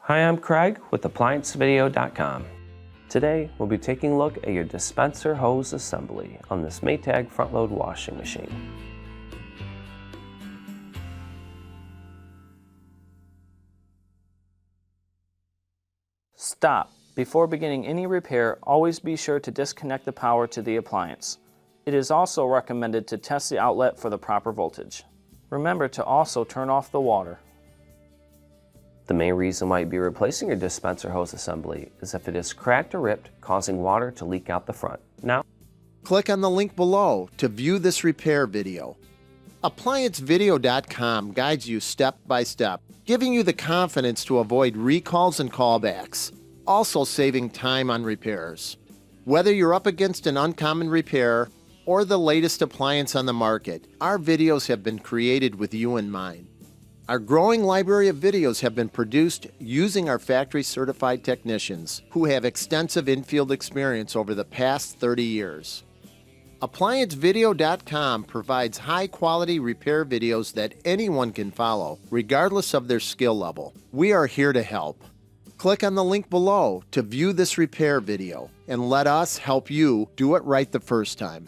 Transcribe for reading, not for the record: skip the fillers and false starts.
Hi, I'm Craig with ApplianceVideo.com. Today, we'll be taking a look at your dispenser hose assembly on this Maytag front-load washing machine. Stop. Before beginning any repair, always be sure to disconnect the power to the appliance. It is also recommended to test the outlet for the proper voltage. Remember to also turn off the water. The main reason why you'd be replacing your dispenser hose assembly is if it is cracked or ripped, causing water to leak out the front. Now, click on the link below to view this repair video. ApplianceVideo.com guides you step by step, giving you the confidence to avoid recalls and callbacks, also saving time on repairs. Whether you're up against an uncommon repair or the latest appliance on the market, our videos have been created with you in mind. Our growing library of videos have been produced using our factory-certified technicians who have extensive infield experience over the past 30 years. ApplianceVideo.com provides high-quality repair videos that anyone can follow, regardless of their skill level. We are here to help. Click on the link below to view this repair video and let us help you do it right the first time.